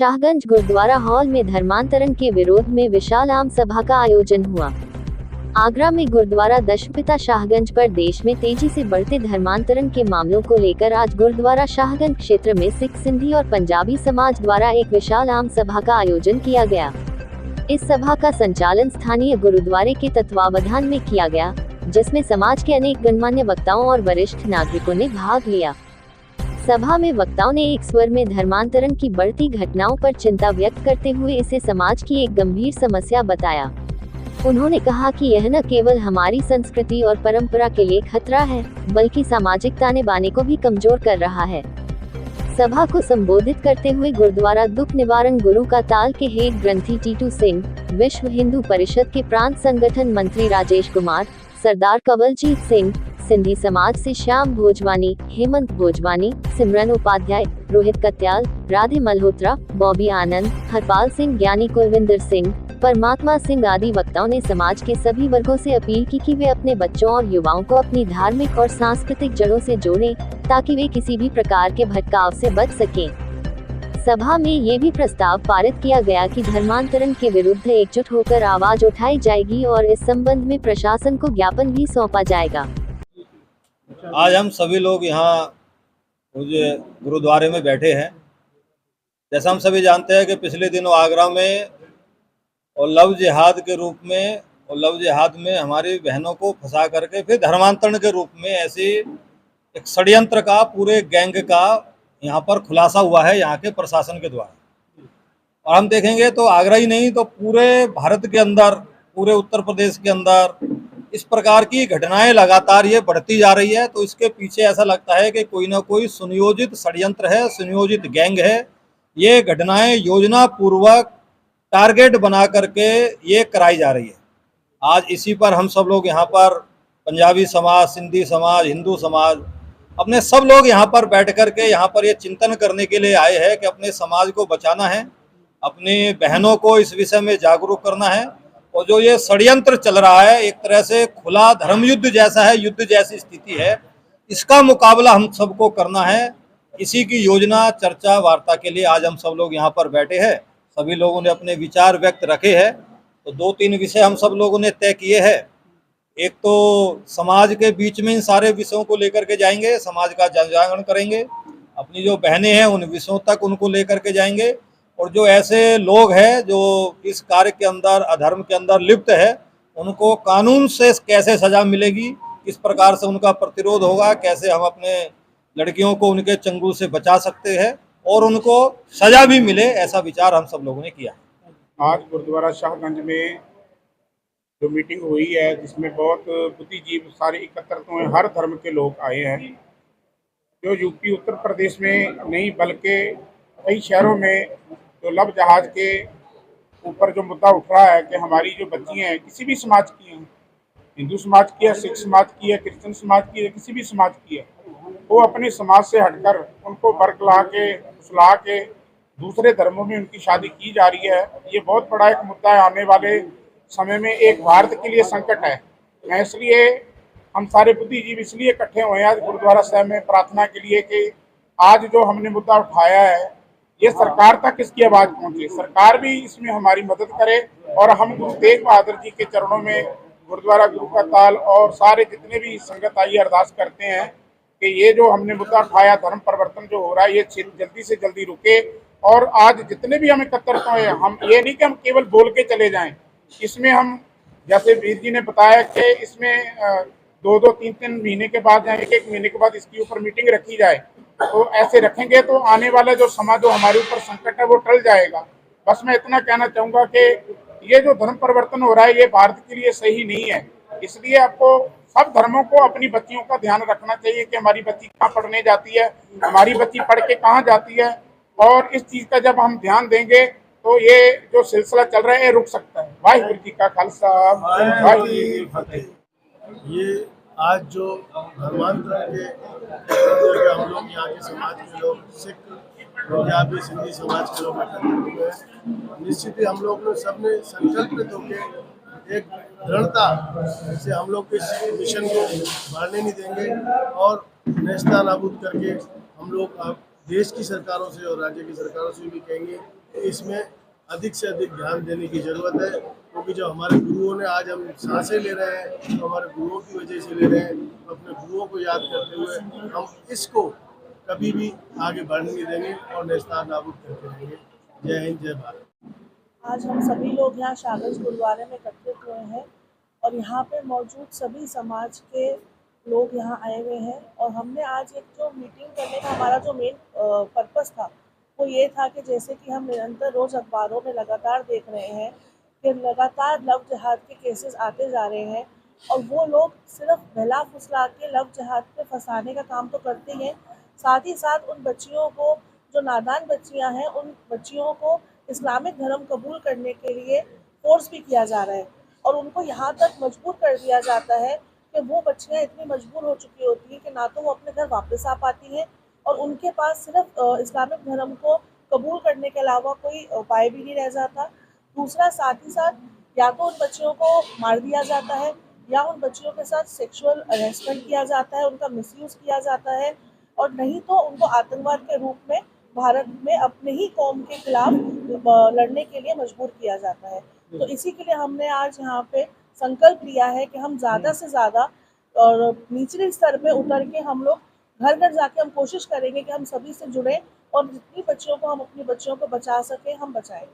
Shahganj gurdwara hall में धर्मांतरण के विरोध में विशाल आम सभा का आयोजन हुआ। आगरा में गुरुद्वारा दशपिता शाहगंज पर देश में तेजी से बढ़ते धर्मांतरण के मामलों को लेकर आज गुरुद्वारा शाहगंज क्षेत्र में सिख, सिंधी और पंजाबी समाज द्वारा एक विशाल आम सभा का आयोजन किया गया। इस सभा का संचालन स्थानीय गुरुद्वारे के तत्वावधान में किया गया, जिसमें समाज के अनेक गणमान्य वक्ताओं और वरिष्ठ नागरिकों ने भाग लिया। सभा में वक्ताओं ने एक स्वर में धर्मांतरण की बढ़ती घटनाओं पर चिंता व्यक्त करते हुए इसे समाज की एक गंभीर समस्या बताया। उन्होंने कहा कि यह न केवल हमारी संस्कृति और परंपरा के लिए खतरा है, बल्कि सामाजिक ताने बाने को भी कमजोर कर रहा है। सभा को संबोधित करते हुए गुरुद्वारा दुख निवारण गुरु का ताल के हेड ग्रंथी टीटू सिंह, विश्व हिंदू परिषद के प्रांत संगठन मंत्री राजेश कुमार, सरदार कवलजीत सिंह, सिंधी समाज से श्याम भोजवानी, हेमंत भोजवानी, सिमरन उपाध्याय, रोहित कत्याल, राधे मल्होत्रा, बॉबी आनंद, हरपाल सिंह, ज्ञानी कुलविंदर सिंह, परमात्मा सिंह आदि वक्ताओं ने समाज के सभी वर्गों से अपील की कि वे अपने बच्चों और युवाओं को अपनी धार्मिक और सांस्कृतिक जड़ों से जोड़ें, ताकि वे किसी भी प्रकार के भटकाव से बच सकें। सभा में ये भी प्रस्ताव पारित किया गया कि धर्मांतरण के विरुद्ध एकजुट होकर आवाज उठाई जाएगी और इस संबंध में प्रशासन को ज्ञापन भी सौंपा जाएगा। आज हम सभी लोग यहाँ गुरुद्वारे में बैठे हैं। जैसा हम सभी जानते हैं कि पिछले दिनों आगरा में और लव जिहाद के रूप में और लव जिहाद में हमारी बहनों को फंसा करके फिर धर्मांतरण के रूप में ऐसी एक षड्यंत्र का पूरे गैंग का यहाँ पर खुलासा हुआ है यहाँ के प्रशासन के द्वारा। और हम देखेंगे तो आगरा ही नहीं तो पूरे भारत के अंदर, पूरे उत्तर प्रदेश के अंदर इस प्रकार की घटनाएं लगातार ये बढ़ती जा रही है। तो इसके पीछे ऐसा लगता है कि कोई ना कोई सुनियोजित षड्यंत्र है, सुनियोजित गैंग है। ये घटनाएं योजना पूर्वक टारगेट बना करके ये कराई जा रही है। आज इसी पर हम सब लोग यहाँ पर पंजाबी समाज, सिंधी समाज, हिंदू समाज, अपने सब लोग यहाँ पर बैठ करके यहाँ पर ये चिंतन करने के लिए आए हैं कि अपने समाज को बचाना है, अपनी बहनों को इस विषय में जागरूक करना है। और जो ये षड्यंत्र चल रहा है, एक तरह से खुला धर्म युद्ध जैसा है, युद्ध जैसी स्थिति है, इसका मुकाबला हम सबको करना है। इसी की योजना, चर्चा, वार्ता के लिए आज हम सब लोग यहाँ पर बैठे हैं। सभी लोगों ने अपने विचार व्यक्त रखे हैं। तो 2-3 विषय हम सब लोगों ने तय किए हैं। एक तो समाज के बीच में इन सारे विषयों को लेकर के जाएंगे, समाज का जनजागरण करेंगे, अपनी जो बहनें हैं उन विषयों तक उनको लेकर के जाएंगे। और जो ऐसे लोग हैं जो इस कार्य के अंदर, अधर्म के अंदर लिप्त है, उनको कानून से कैसे सजा मिलेगी, किस प्रकार से उनका प्रतिरोध होगा, कैसे हम अपने लड़कियों को उनके चंगुल से बचा सकते हैं और उनको सजा भी मिले, ऐसा विचार हम सब लोगों ने किया। आज गुरुद्वारा शाहगंज में जो मीटिंग हुई है, जिसमें बहुत बुद्धिजीवी सारे एकत्रित हुए, हर धर्म के लोग आए हैं। जो यूपी, उत्तर प्रदेश में नहीं बल्कि कई शहरों में जो लव जहाज के ऊपर जो मुद्दा उठ रहा है कि हमारी जो बच्ची हैं, किसी भी समाज की हैं, हिंदू समाज की है, सिख समाज की है, क्रिश्चियन समाज की है, किसी भी समाज की है, वो अपने समाज से हटकर उनको बरकला के, फुसला के दूसरे धर्मों में उनकी शादी की जा रही है। ये बहुत बड़ा एक मुद्दा है, आने वाले समय में एक भारत के लिए संकट है। मैं इसलिए हम सारे बुद्धिजीवी इसलिए इकट्ठे हुए हैं आज गुरुद्वारा साहब में प्रार्थना के लिए कि आज जो हमने मुद्दा उठाया है, ये सरकार तक इसकी आवाज़ पहुंचे, सरकार भी इसमें हमारी मदद करे और हम गुरु तेग बहादुर जी के चरणों में, गुरुद्वारा गुरु का ताल और सारे जितने भी संगत आई अरदास करते हैं कि ये जो हमने मुद्दा उठाया, धर्म परिवर्तन जो हो रहा है, ये जल्दी से जल्दी रुके। और आज जितने भी हम एकत्रित हुए हैं, हम ये नहीं कि हम केवल बोल के चले जाएं, इसमें हम जैसे वीर जी ने बताया कि इसमें 2-2, 3-3 महीने के बाद या 1-1 महीने के बाद इसके ऊपर मीटिंग रखी जाए। तो ऐसे रखेंगे तो आने वाला जो समाज, जो हमारे ऊपर संकट है, वो टल जाएगा। बस मैं इतना कहना चाहूँगा कि ये जो धर्म परिवर्तन हो रहा है, ये भारत के लिए सही नहीं है। इसलिए आपको सब धर्मों को अपनी बच्चियों का ध्यान रखना चाहिए कि हमारी बच्ची कहाँ पढ़ने जाती है, हमारी बच्ची पढ़ के कहाँ जाती है। और इस चीज़ का जब हम ध्यान देंगे तो ये जो सिलसिला चल रहा है ये रुक सकता है। वाहिगुरु जी का खालसा, वाहिगुरु जी की फतेह। ये आज जो धर्मांतरण के हम लोग यहाँ के समाज के लोग, सिख, पंजाबी, सिंधी समाज के लोग एकत्रित हुए हैं, निश्चित ही हम लोग सबने संकल्पित होकर एक दृढ़ता से हम लोग इस मिशन को बढ़ने नहीं देंगे और नेस्तानाबूद करके हम लोग देश की सरकारों से और राज्य की सरकारों से भी कहेंगे इसमें अधिक से अधिक ध्यान देने की ज़रूरत है, क्योंकि जो हमारे गुरुओं ने आज हम सांसें ले रहे हैं तो हमारे गुरुओं की वजह से ले रहे हैं। तो अपने गुरुओं को याद करते हुए हम इसको कभी भी आगे बढ़ने नहीं देंगे और नेस्तार नाबूद करते रहेंगे। जय हिंद, जय भारत। आज हम सभी लोग यहाँ शाहगंज गुरुद्वारे में एकत्रित हुए हैं और यहाँ पे मौजूद सभी समाज के लोग यहाँ आए हुए हैं और हमने आज एक जो मीटिंग करने का हमारा जो मेन पर्पस था वो ये था कि जैसे कि हम निरंतर रोज़ अखबारों में लगातार देख रहे हैं कि लगातार लव जिहाद के केसेस आते जा रहे हैं और वो लोग सिर्फ बहला फुसला के लव जिहाद पे फंसाने का काम तो करते हैं, साथ ही साथ उन बच्चियों को, जो नादान बच्चियां हैं, उन बच्चियों को इस्लामिक धर्म कबूल करने के लिए फोर्स भी किया जा रहा है और उनको यहाँ तक मजबूर कर दिया जाता है कि वो बच्चियाँ इतनी मजबूर हो चुकी होती हैं कि ना तो वो अपने घर वापस आ पाती हैं और उनके पास सिर्फ इस्लामिक धर्म को कबूल करने के अलावा कोई उपाय भी नहीं रह जाता। दूसरा, साथ ही साथ या तो उन बच्चियों को मार दिया जाता है या उन बच्चियों के साथ सेक्सुअल अरेस्टमेंट किया जाता है, उनका मिसयूज़ किया जाता है और नहीं तो उनको आतंकवाद के रूप में भारत में अपने ही कौम के खिलाफ लड़ने के लिए मजबूर किया जाता है। तो इसी के लिए हमने आज यहाँ पे संकल्प लिया है कि हम ज़्यादा से ज़्यादा और निचले स्तर पे उतर के हम लोग घर घर जाके हम कोशिश करेंगे कि हम सभी से जुड़ें और जितनी बच्चियों को हम अपनी बच्चियों को बचा सकें हम बचाएं।